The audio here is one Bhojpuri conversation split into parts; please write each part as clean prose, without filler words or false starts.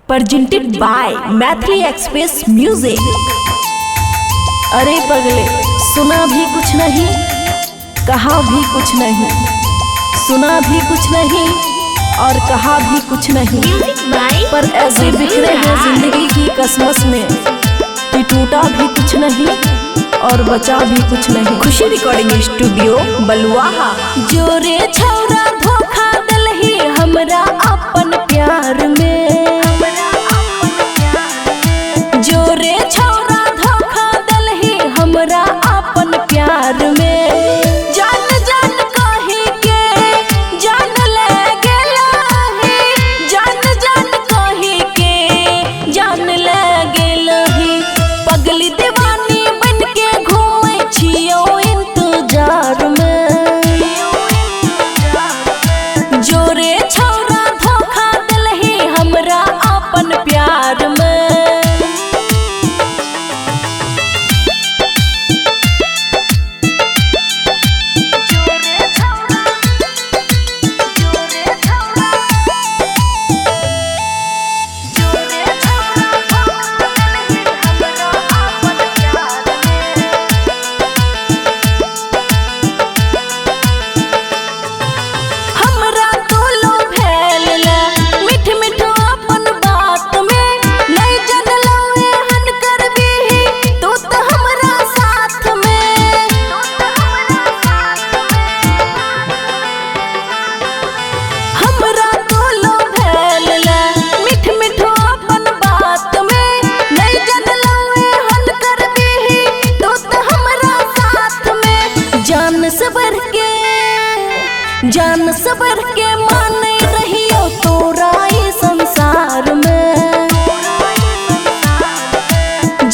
presented by Maithili express music. अरे पगले, सुना भी कुछ नहीं, कहा भी कुछ नहीं, सुना भी कुछ नहीं और कहा भी कुछ नहीं, पर ऐसे बिखरे हैं जिंदगी की कसमस में कि टूटा भी कुछ नहीं और बचा भी कुछ नहीं। खुशी रिकॉर्डिंग स्टूडियो बलुआहा। जोरे छौरा धोखा दलही हमरा अपन प्यार में, जोरे छौरा धोखा दलही हमरा अपन प्यार में। जान जान कही के जान ले गेला ही, जान जान कही के जान ले गेला ही। पगली दीवानी बन के घूमै छियो इंतजार में। जोरे छौरा धोखा दलही हमरा अपन प्यार में। जान सबर के माने रहियो तोरा ई संसार में।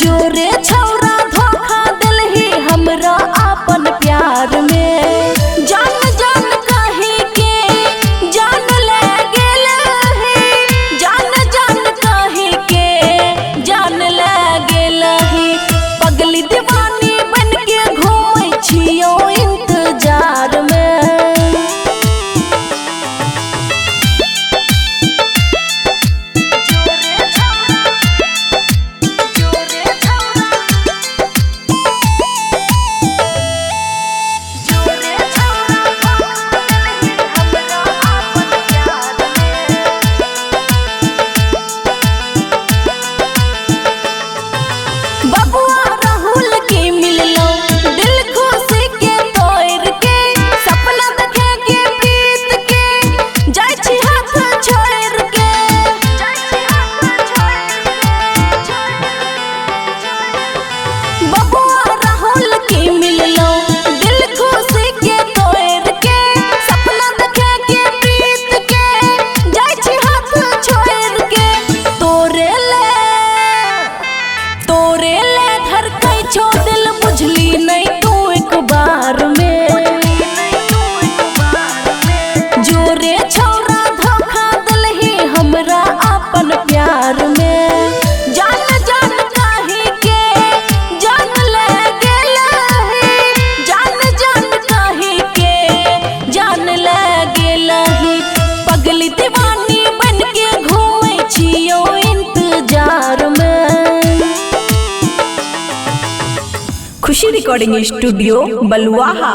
जोरे छौरा धोखा दलही हमरा अपन प्यार में। जान जान कही के जान ले गेला ही, जान जान कही के जान ले गेला ही। पगली दीवानी बन के घूमै छियो इंतजार में। जोरे छौरा धोखा दलही हमरा अपन प्यार में। जान जान कही के जान ले गेला ही, जान जान कही के जान ले गेला ही। पगली दीवानी बन के घूमै छियो इंतजार में। खुशी रिकॉर्डिंग स्टूडियो बलुआहा।